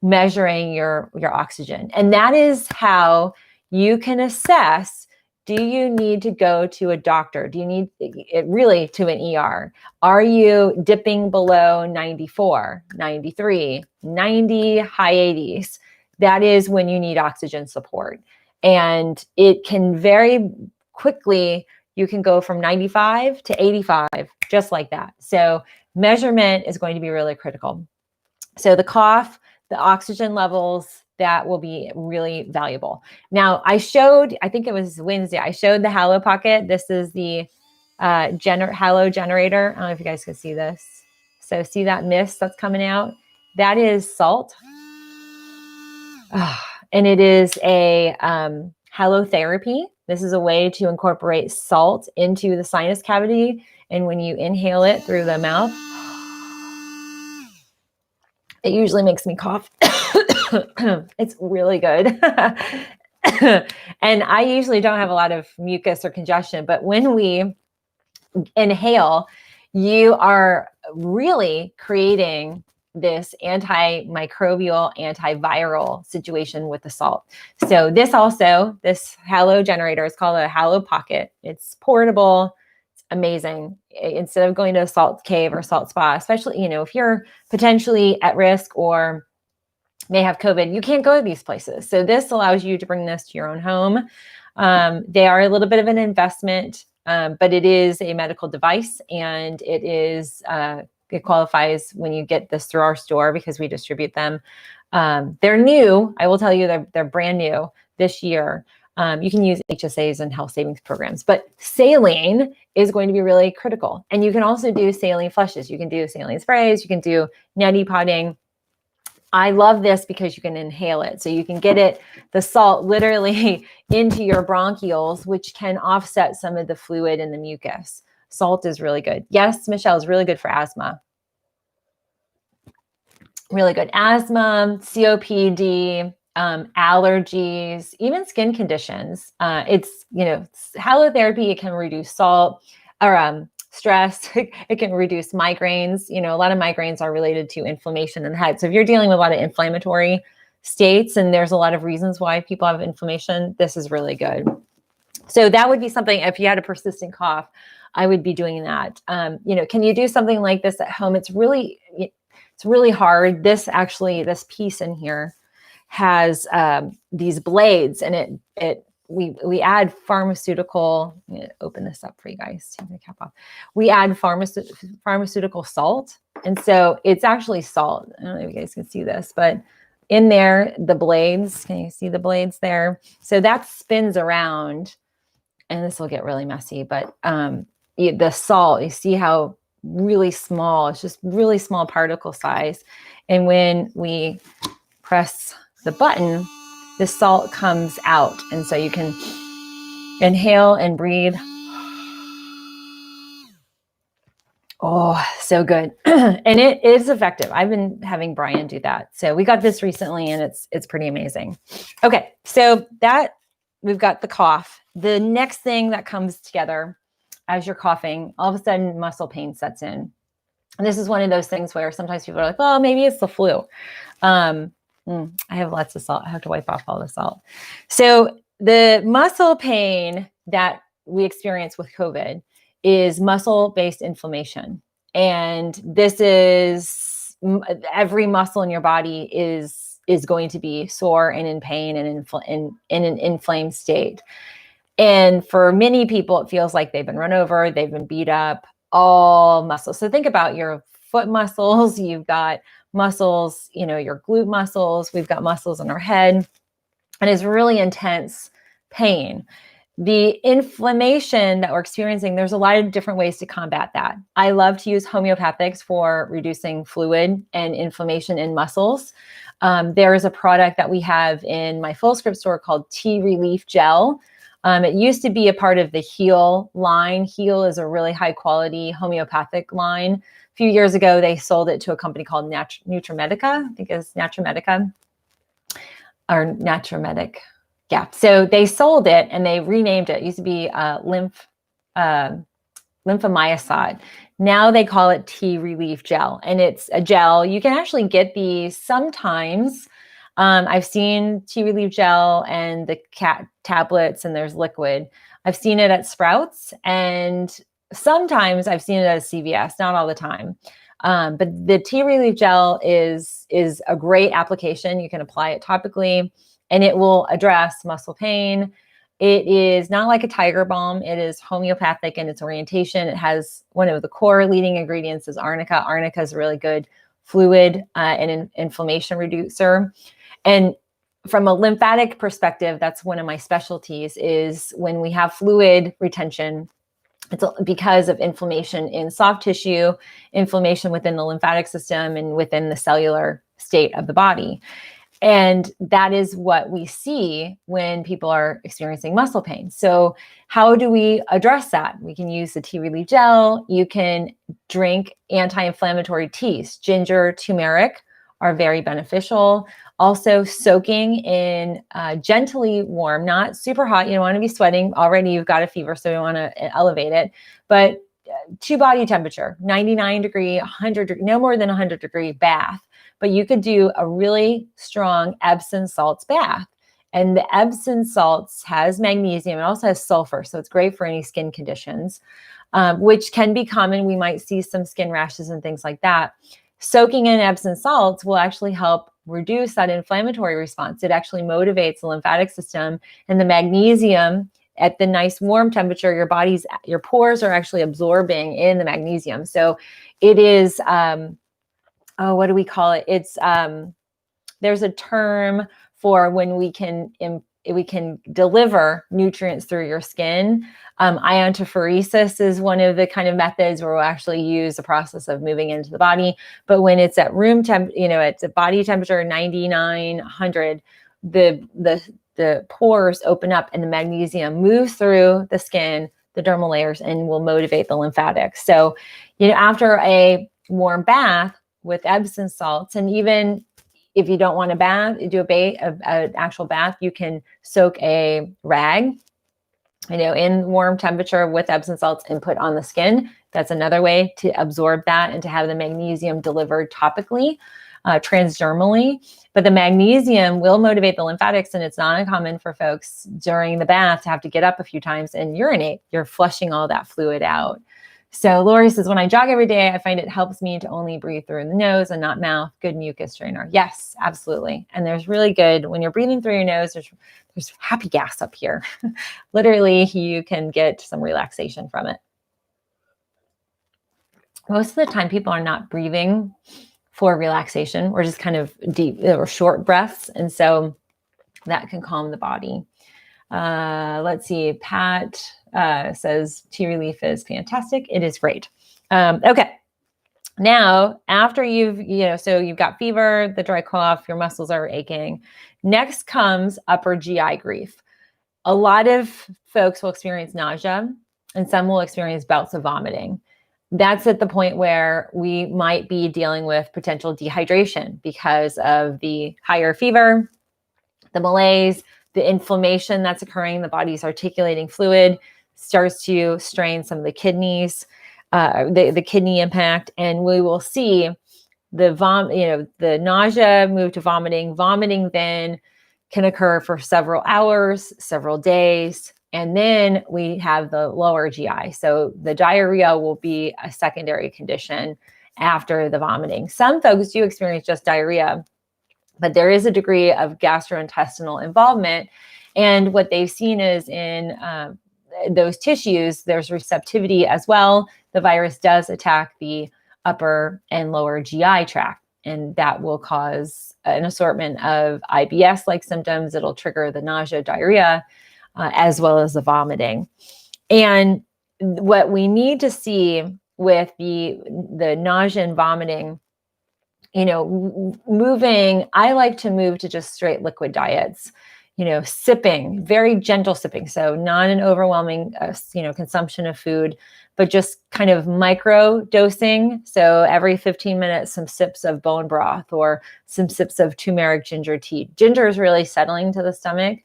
measuring your oxygen. And that is how you can assess, do you need to go to a doctor? Do you need it really to an ER? Are you dipping below 94, 93, 90, high 80s? That is when you need oxygen support. And it can very quickly, you can go from 95 to 85, just like that. So measurement is going to be really critical. So the cough, the oxygen levels, that will be really valuable. Now, I think it was Wednesday, I showed the Halo Pocket. This is the Halo generator. I don't know if you guys can see this. So see that mist that's coming out? That is salt. And it is a halotherapy. This is a way to incorporate salt into the sinus cavity. And when you inhale it through the mouth, it usually makes me cough. It's really good. And I usually don't have a lot of mucus or congestion, but when we inhale, you are really creating this antimicrobial, antiviral situation with the salt. So this Halo generator is called a Halo Pocket. It's portable. It's amazing. Instead of going to a salt cave or salt spa, especially, if you're potentially at risk or may have COVID, you can't go to these places. So this allows you to bring this to your own home. They are a little bit of an investment, but it is a medical device, and it qualifies when you get this through our store because we distribute them. They're new. I will tell you, they're brand new this year. You can use HSAs and health savings programs, but saline is going to be really critical. And you can also do saline flushes. You can do saline sprays. You can do neti potting. I love this because you can inhale it. So you can get the salt literally into your bronchioles, which can offset some of the fluid and the mucus. Salt is really good. Yes, Michelle, is really good for asthma. Really good. Asthma, COPD, allergies, even skin conditions. Halotherapy, it can reduce stress. It can reduce migraines. A lot of migraines are related to inflammation in the head. So if you're dealing with a lot of inflammatory states, and there's a lot of reasons why people have inflammation, this is really good. So that would be something, if you had a persistent cough, I would be doing that. Can you do something like this at home? It's really hard. This piece in here has these blades, and it we add pharmaceutical. I'm gonna open this up for you guys. Take the cap off. We add pharmaceutical salt, and so it's actually salt. I don't know if you guys can see this, but in there, the blades. Can you see the blades there? So that spins around, and this will get really messy. But the salt, you see how really small? It's just really small particle size, and when we press the button, the salt comes out. And so you can inhale and breathe. Oh, so good. And it is effective. I've been having Brian do that. So we got this recently, and it's pretty amazing. Okay. So that we've got the cough. The next thing that comes together as you're coughing, all of a sudden muscle pain sets in. And this is one of those things where sometimes people are like, well, maybe it's the flu. I have lots of salt. I have to wipe off all the salt. So the muscle pain that we experience with COVID is muscle-based inflammation. And this is every muscle in your body is going to be sore and in pain and in an inflamed state. And for many people, it feels like they've been run over, they've been beat up, all muscles. So think about your foot muscles. You've got muscles, your glute muscles. We've got muscles in our head, and it's really intense pain. The inflammation that we're experiencing, there's a lot of different ways to combat that. I love to use homeopathics for reducing fluid and inflammation in muscles. There is a product that we have in my full script store called Tea Relief Gel. It used to be a part of the Heal line. Heal is a really high quality homeopathic line. A few years ago, they sold it to a company called NutriMedica. I think it's NaturMedica or Naturmedic. Yeah. So they sold it and they renamed it. It used to be Lymphomyoside. Now they call it Tea Relief Gel, and it's a gel. You can actually get these sometimes. I've seen Tea Relief Gel and the cat tablets, and there's liquid. I've seen it at Sprouts, and sometimes I've seen it at CVS, not all the time. But the Tea Relief Gel is a great application. You can apply it topically, and it will address muscle pain. It is not like a tiger balm. It is homeopathic in its orientation. It has one of the core leading ingredients is arnica. Arnica is a really good fluid and inflammation reducer. And from a lymphatic perspective, that's one of my specialties is when we have fluid retention, it's because of inflammation in soft tissue, inflammation within the lymphatic system and within the cellular state of the body. And that is what we see when people are experiencing muscle pain. So how do we address that? We can use the Tea Relief Gel. You can drink anti-inflammatory teas. Ginger, turmeric are very beneficial. Also soaking in gently warm, not super hot. You don't want to be sweating. Already you've got a fever, so you want to elevate it. But to body temperature, 99 degree, 100, no more than 100 degree bath. But you could do a really strong Epsom salts bath. And the Epsom salts has magnesium. It also has sulfur. So it's great for any skin conditions, which can be common. We might see some skin rashes and things like that. Soaking in Epsom salts will actually help reduce that inflammatory response. It actually motivates the lymphatic system, and the magnesium at the nice warm temperature, your pores are actually absorbing in the magnesium. So it is, what do we call it? It's, there's a term for when we can deliver nutrients through your skin. Iontophoresis is one of the kind of methods where we'll actually use the process of moving into the body. But when it's at room temp, it's at body temperature 99, 100, the pores open up and the magnesium moves through the skin, the dermal layers, and will motivate the lymphatics. So, after a warm bath with Epsom salts, and even if you don't want to bath, do an actual bath, you can soak a rag, in warm temperature with Epsom salts and put on the skin. That's another way to absorb that and to have the magnesium delivered topically, transdermally. But the magnesium will motivate the lymphatics, and it's not uncommon for folks during the bath to have to get up a few times and urinate. You're flushing all that fluid out. So Lori says, when I jog every day, I find it helps me to only breathe through the nose and not mouth. Good mucus drainer. Yes, absolutely. And there's really good, when you're breathing through your nose, there's happy gas up here. Literally, you can get some relaxation from it. Most of the time, people are not breathing for relaxation. We're just kind of deep or short breaths. And so that can calm the body. Let's see. Pat says tea relief is fantastic. It is great. Okay. Now, after so you've got fever, the dry cough, your muscles are aching. Next comes upper GI grief. A lot of folks will experience nausea and some will experience bouts of vomiting. That's at the point where we might be dealing with potential dehydration because of the higher fever, the malaise, the inflammation that's occurring. The body's articulating fluid, starts to strain some of the kidneys, the kidney impact, and we will see the nausea move to vomiting. Vomiting then can occur for several hours, several days, and then we have the lower GI. So the diarrhea will be a secondary condition after the vomiting. Some folks do experience just diarrhea, but there is a degree of gastrointestinal involvement. And what they've seen is in those tissues, there's receptivity as well. The virus does attack the upper and lower GI tract, and that will cause an assortment of IBS-like symptoms. It'll trigger the nausea, diarrhea, as well as the vomiting. And what we need to see with the nausea and vomiting, moving, I like to move to just straight liquid diets, sipping, very gentle sipping. So not an overwhelming, consumption of food, but just kind of micro dosing. So every 15 minutes, some sips of bone broth or some sips of turmeric ginger tea. Ginger is really settling to the stomach.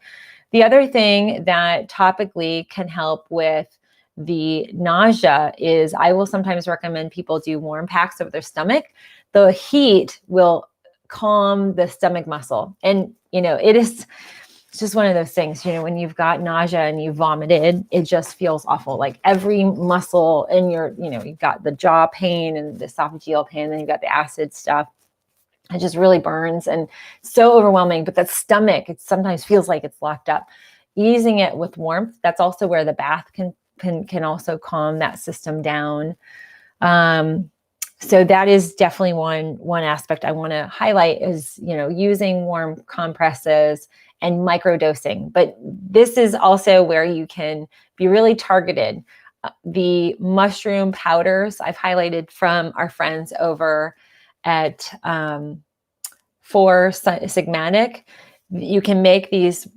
The other thing that topically can help with the nausea is I will sometimes recommend people do warm packs over their stomach. The heat will calm the stomach muscle. And, it's just one of those things, when you've got nausea and you vomited, it just feels awful. Like every muscle in you've got the jaw pain and the esophageal pain, and then you've got the acid stuff. It just really burns and so overwhelming. But that stomach, it sometimes feels like it's locked up. Easing it with warmth, that's also where the bath can also calm that system down. So that is definitely one aspect I want to highlight is, using warm compresses and microdosing. But this is also where you can be really targeted. The mushroom powders I've highlighted from our friends over at 4-Sigmatic. You can make these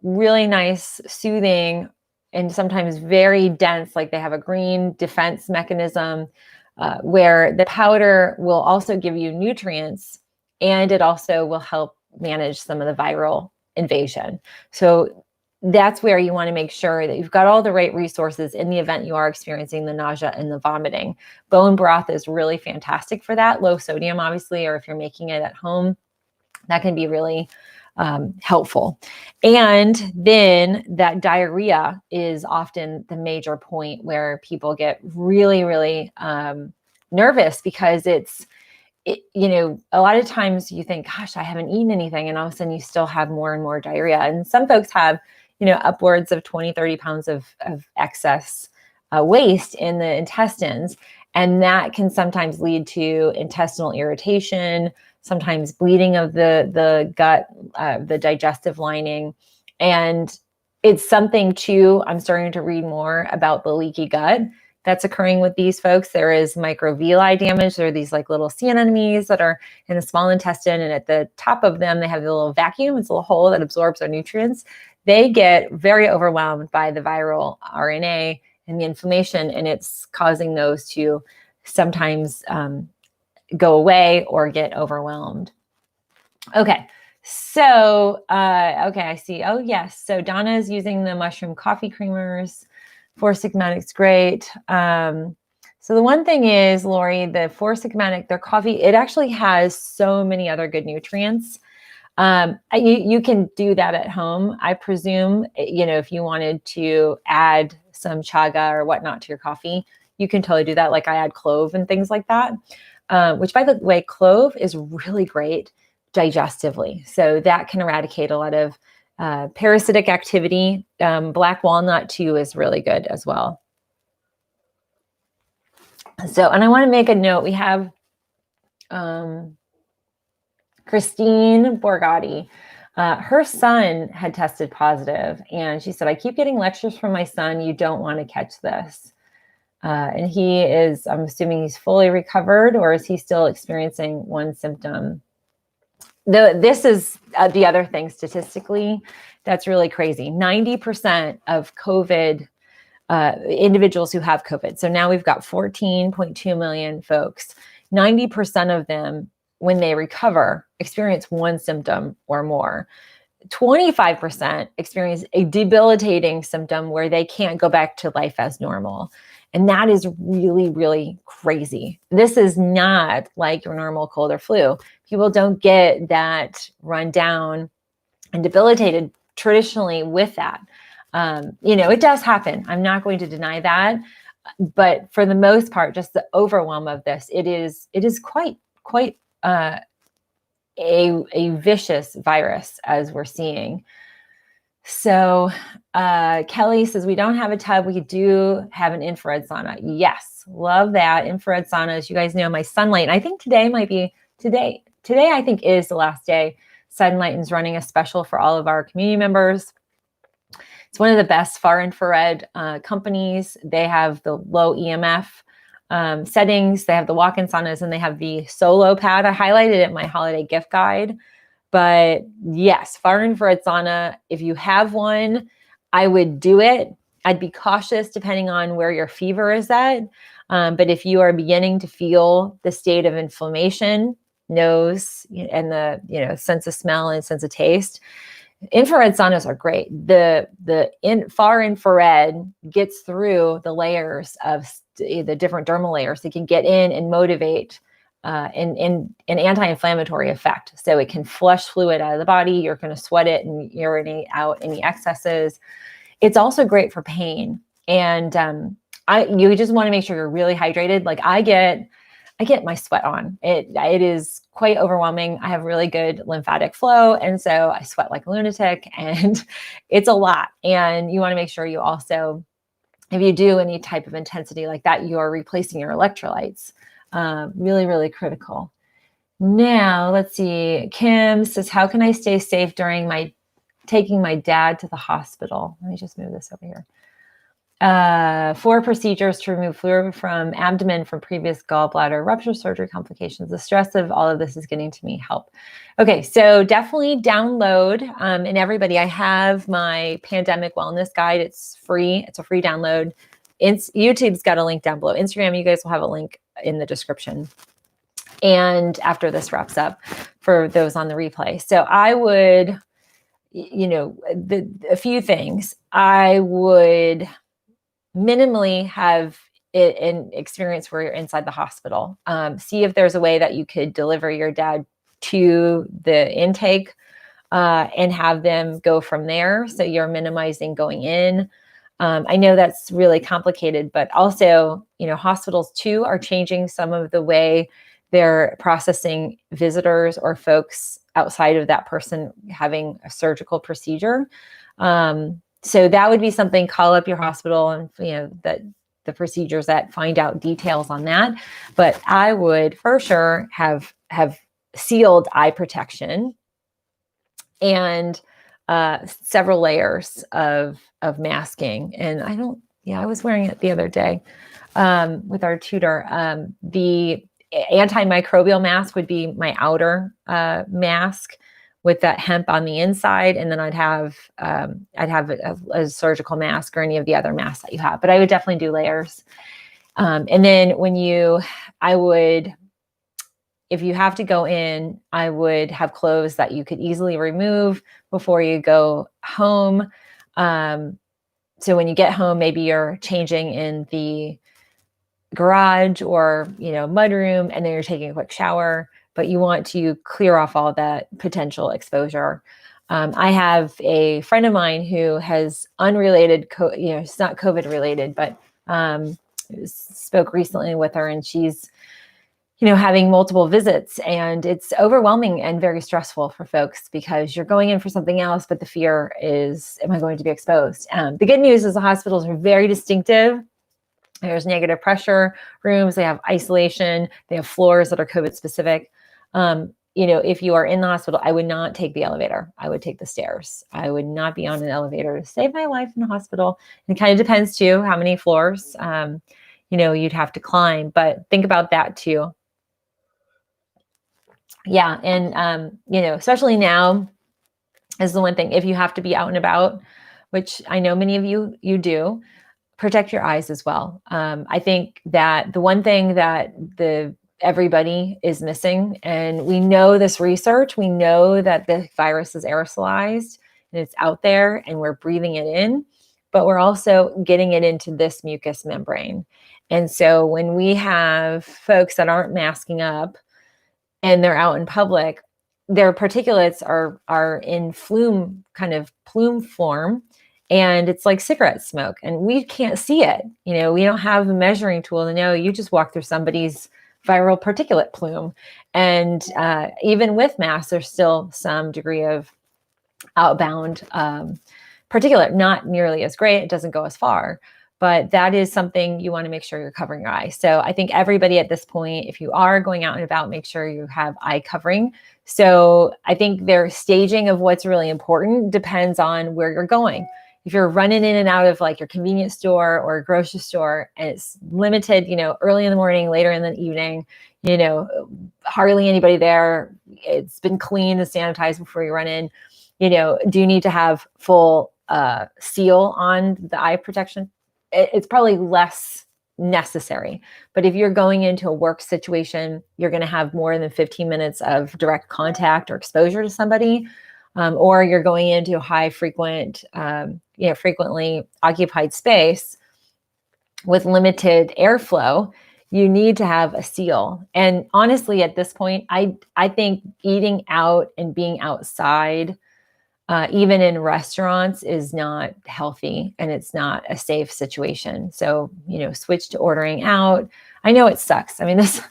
really nice, soothing, and sometimes very dense, like they have a green defense mechanism where the powder will also give you nutrients, and it also will help manage some of the viral invasion. So that's where you want to make sure that you've got all the right resources in the event you are experiencing the nausea and the vomiting. Bone broth is really fantastic for that. Low sodium, obviously, or if you're making it at home, that can be really helpful. And then that diarrhea is often the major point where people get really, really nervous because a lot of times you think, gosh, I haven't eaten anything. And all of a sudden you still have more and more diarrhea. And some folks have, upwards of 20, 30 pounds of excess waste in the intestines. And that can sometimes lead to intestinal irritation, sometimes bleeding of the gut, the digestive lining. And it's something too, I'm starting to read more about the leaky gut that's occurring with these folks. There is microvilli damage. There are these like little sea anemones that are in the small intestine. And at the top of them, they have a little vacuum. It's a little hole that absorbs our nutrients. They get very overwhelmed by the viral RNA and the inflammation, and it's causing those to sometimes go away or get overwhelmed. Okay. So, I see. Oh, yes. So Donna is using the mushroom coffee creamers. 4-Sigmatic's great. So the one thing is, Lori, the 4-Sigmatic, their coffee, it actually has so many other good nutrients. You can do that at home. I presume, if you wanted to add some chaga or whatnot to your coffee, you can totally do that. Like I add clove and things like that, which by the way, clove is really great digestively. So that can eradicate a lot of parasitic activity. Black walnut too is really good as well. So, and I want to make a note. We have Christine Borgatti. Her son had tested positive, and she said, I keep getting lectures from my son. You don't want to catch this. And he is, I'm assuming he's fully recovered, or is he still experiencing one symptom? This is the other thing statistically that's really crazy. 90% of COVID individuals who have COVID. So now we've got 14.2 million folks. 90% of them, when they recover, experience one symptom or more. 25% experience a debilitating symptom where they can't go back to life as normal. And that is really, really crazy. This is not like your normal cold or flu. People don't get that run down and debilitated traditionally with that. It does happen. I'm not going to deny that. But for the most part, just the overwhelm of this, it is quite a vicious virus, as we're seeing. So Kelly says, we don't have a tub. We do have an infrared sauna. Yes, love that. Infrared saunas. You guys know my Sunlight. And I think today might be today. Today, I think, is the last day. Sunlight is running a special for all of our community members. It's one of the best far infrared companies. They have the low EMF settings. They have the walk-in saunas, and they have the solo pad. I highlighted it in my holiday gift guide. But yes, far infrared sauna, if you have one, I would do it. I'd be cautious depending on where your fever is at. But if you are beginning to feel the state of inflammation, nose, and the sense of smell and sense of taste, infrared saunas are great. The far infrared gets through the layers of the different dermal layers. It can get in and motivate an anti-inflammatory effect. So it can flush fluid out of the body. You're going to sweat it and urinate out any excesses. It's also great for pain. And you just want to make sure you're really hydrated. Like I get my sweat on. It is quite overwhelming. I have really good lymphatic flow. And so I sweat like a lunatic, and it's a lot. And you want to make sure you also, if you do any type of intensity like that, you are replacing your electrolytes. Really, really critical. Now, let's see. Kim says, how can I stay safe during taking my dad to the hospital? Let me just move this over here. 4 procedures to remove fluid from abdomen from previous gallbladder rupture surgery complications. The stress of all of this is getting to me. Help. Okay, so definitely download. And everybody, I have my pandemic wellness guide. It's free. It's a free download. YouTube's got a link down below. Instagram, you guys will have a link in the description. And after this wraps up for those on the replay. So I would, a few things. I would minimally have an experience where you're inside the hospital. See if there's a way that you could deliver your dad to the intake and have them go from there. So you're minimizing going in. I know that's really complicated, but also, hospitals too are changing some of the way they're processing visitors or folks outside of that person having a surgical procedure. So that would be something. Call up your hospital and that the procedures that find out details on that. But I would for sure have sealed eye protection and several layers of masking. And I was wearing it the other day with our tutor. The antimicrobial mask would be my outer mask with that hemp on the inside. And then I'd have a surgical mask or any of the other masks that you have, but I would definitely do layers. And then if you have to go in, I would have clothes that you could easily remove before you go home. So when you get home, maybe you're changing in the garage or, mudroom, and then you're taking a quick shower, but you want to clear off all that potential exposure. I have a friend of mine who has unrelated, it's not COVID related, but spoke recently with her, and she's, you know, having multiple visits, and it's overwhelming and very stressful for folks because you're going in for something else, but the fear is, am I going to be exposed? The good news is the hospitals are very distinctive. There's negative pressure rooms. They have isolation. They have floors that are COVID specific. You know, if you are in the hospital, I would not take the elevator. I would take the stairs. I would not be on an elevator to save my life in the hospital. And it kind of depends too, how many floors, you know, you'd have to climb, but think about that too. Yeah. And, you know, especially now is the one thing, if you have to be out and about, which I know many of you do, protect your eyes as well. I think that the one thing that everybody is missing, and we know this research, we know that the virus is aerosolized and it's out there and we're breathing it in, but we're also getting it into this mucous membrane. And so when we have folks that aren't masking up and they're out in public, their particulates are in plume form, and it's like cigarette smoke, and we can't see it. You know, we don't have a measuring tool to know. You just walk through somebody's viral particulate plume, and even with masks, there's still some degree of outbound particulate, not nearly as great. It doesn't go as far, but that is something you want to make sure you're covering your eyes. So I think everybody at this point, if you are going out and about, make sure you have eye covering. So I think their staging of what's really important depends on where you're going. If you're running in and out of like your convenience store or a grocery store, and it's limited, you know, early in the morning, later in the evening, you know, hardly anybody there, it's been cleaned and sanitized before you run in, you know, do you need to have full seal on the eye protection? It's probably less necessary. But if you're going into a work situation, you're going to have more than 15 minutes of direct contact or exposure to somebody, or you're going into a high frequently occupied space with limited airflow, you need to have a seal. And honestly, at this point, I think eating out and being outside, even in restaurants, is not healthy, and it's not a safe situation. So, you know, switch to ordering out. I know it sucks. I mean, it's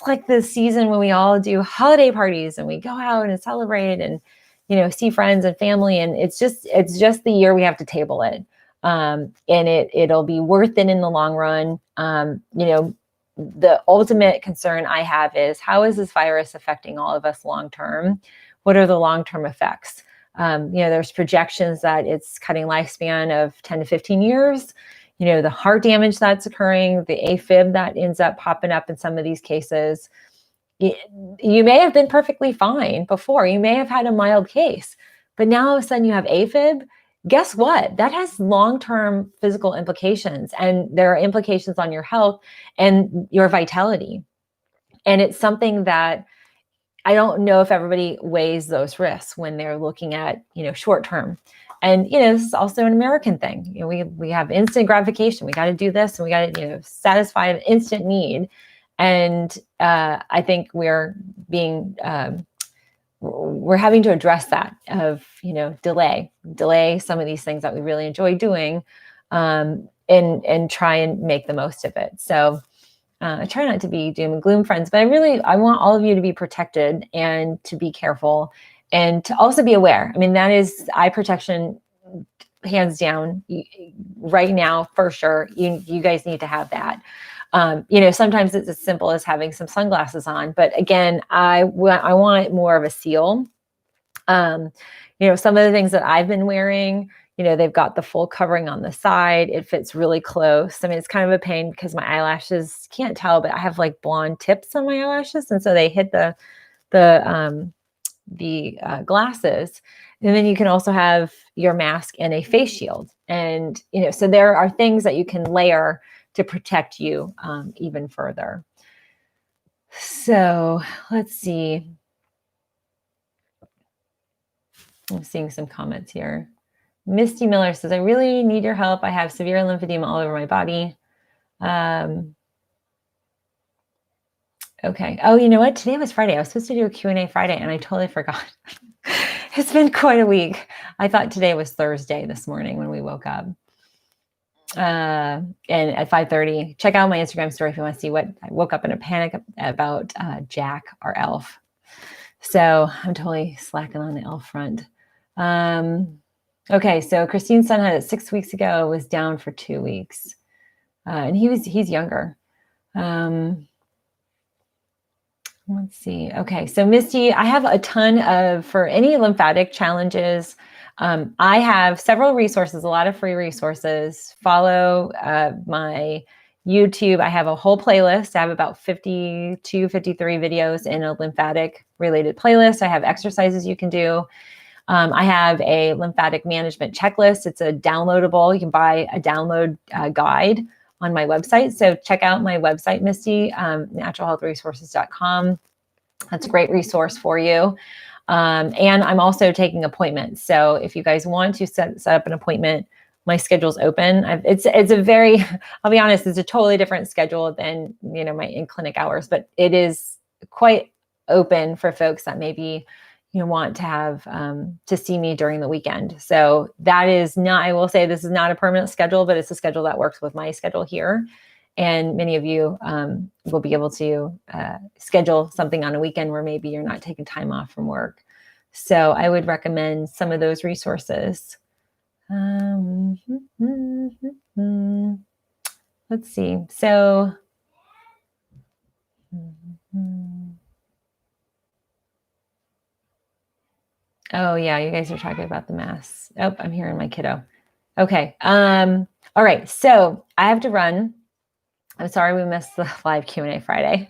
like the season when we all do holiday parties and we go out and celebrate and, you know, see friends and family. And it's just the year we have to table it. And it'll be worth it in the long run. You know, the ultimate concern I have is, how is this virus affecting all of us long-term? What are the long-term effects? You know, there's projections that it's cutting lifespan of 10 to 15 years. You know, the heart damage that's occurring, the AFib that ends up popping up in some of these cases. You may have been perfectly fine before. You may have had a mild case, but now all of a sudden you have AFib. Guess what? That has long-term physical implications, and there are implications on your health and your vitality. And it's something that I don't know if everybody weighs those risks when they're looking at, you know, short term. And, you know, this is also an American thing. You know, we have instant gratification. We got to do this, and we got to, you know, satisfy an instant need. And I think we're having to address that of, you know, delay some of these things that we really enjoy doing, and try and make the most of it. So I try not to be doom and gloom, friends, but I want all of you to be protected and to be careful and to also be aware. I mean, that is eye protection, hands down, right now, for sure. You guys need to have that. You know, sometimes it's as simple as having some sunglasses on, but again, I want more of a seal. You know, some of the things that I've been wearing, you know, they've got the full covering on the side. It fits really close. I mean, it's kind of a pain because my eyelashes, can't tell, but I have like blonde tips on my eyelashes. And so they hit the glasses. And then you can also have your mask and a face shield. And, you know, so there are things that you can layer to protect you even further. So let's see. I'm seeing some comments here. Misty Miller says, I really need your help. I have severe lymphedema all over my body. Okay. Oh, you know what? Today was Friday. I was supposed to do a Q&A Friday, and I totally forgot. It's been quite a week. I thought today was Thursday this morning when we woke up. and at 5:30, check out my Instagram story if you want to see what I woke up in a panic about Jack, our elf. So I'm totally slacking on the elf front. Okay, so Christine's son had it 6 weeks ago, was down for 2 weeks. And he's younger. Let's see. Okay, so Misty, I have a ton of, for any lymphatic challenges, I have several resources, a lot of free resources. Follow my YouTube. I have a whole playlist. I have about 52, 53 videos in a lymphatic related playlist. I have exercises you can do. I have a lymphatic management checklist. It's a downloadable. You can buy a download guide on my website. So check out my website, Misty, naturalhealthresources.com. That's a great resource for you. And I'm also taking appointments. So if you guys want to set up an appointment, my schedule's open. It's a very, I'll be honest, it's a totally different schedule than, my in-clinic hours, but it is quite open for folks that maybe want to have to see me during the weekend. So that is not, I will say this is not a permanent schedule, but it's a schedule that works with my schedule here. And many of you will be able to schedule something on a weekend where maybe you're not taking time off from work. So I would recommend some of those resources. Let's see. So oh yeah, you guys are talking about the masks. Oh, I'm hearing my kiddo. Okay. All right. So I have to run. I'm sorry we missed the live Q&A Friday.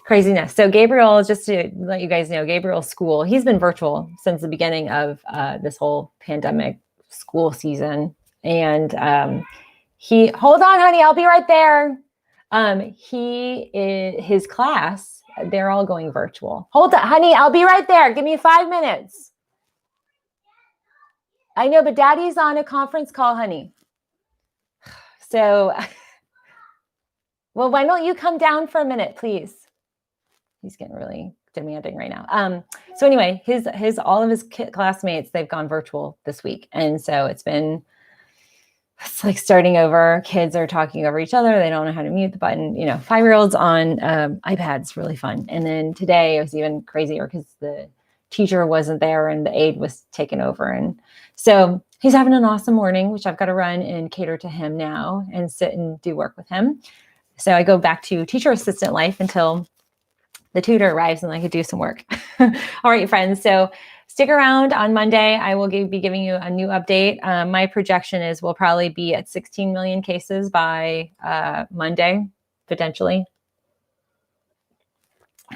Craziness. So Gabriel, just to let you guys know, Gabriel's school, he's been virtual since the beginning of this whole pandemic school season. And hold on, honey, I'll be right there. His class, they're all going virtual. Hold on, honey, I'll be right there. Give me 5 minutes. I know, but daddy's on a conference call, honey. So, well, why don't you come down for a minute, please? He's getting really demanding right now. So anyway, all of his classmates, they've gone virtual this week. And so it's like starting over. Kids are talking over each other. They don't know how to mute the button. 5-year-olds on iPads, really fun. And then today it was even crazier because the teacher wasn't there and the aide was taken over. And so he's having an awesome morning, which I've got to run and cater to him now and sit and do work with him. So I go back to teacher assistant life until the tutor arrives and I could do some work. All right, friends. So stick around on Monday. I will be giving you a new update. My projection is we'll probably be at 16 million cases by Monday, potentially.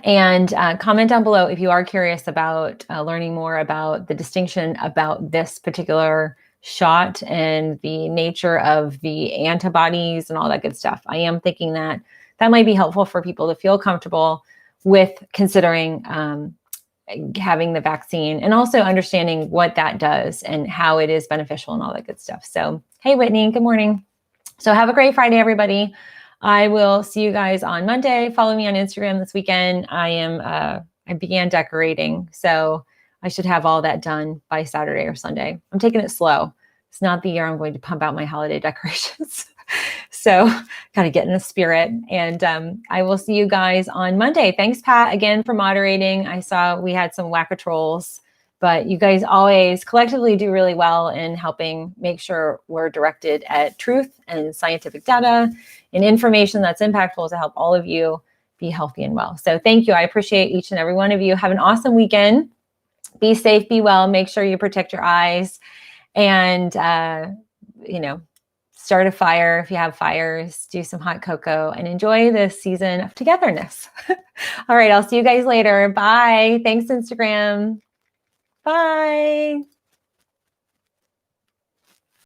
And comment down below if you are curious about learning more about the distinction about this particular shot and the nature of the antibodies and all that good stuff. I am thinking that might be helpful for people to feel comfortable with considering having the vaccine and also understanding what that does and how it is beneficial and all that good stuff. So, hey, Whitney, good morning. So have a great Friday, everybody. I will see you guys on Monday. Follow me on Instagram this weekend. I began decorating, so I should have all that done by Saturday or Sunday. I'm taking it slow. It's not the year I'm going to pump out my holiday decorations. So got to get in the spirit. And I will see you guys on Monday. Thanks, Pat, again for moderating. I saw we had some whack-a-trolls, but you guys always collectively do really well in helping make sure we're directed at truth and scientific data and information that's impactful to help all of you be healthy and well. So thank you. I appreciate each and every one of you. Have an awesome weekend. Be safe, be well. Make sure you protect your eyes and, start a fire if you have fires, do some hot cocoa, and enjoy this season of togetherness. All right, I'll see you guys later. Bye. Thanks, Instagram. Bye.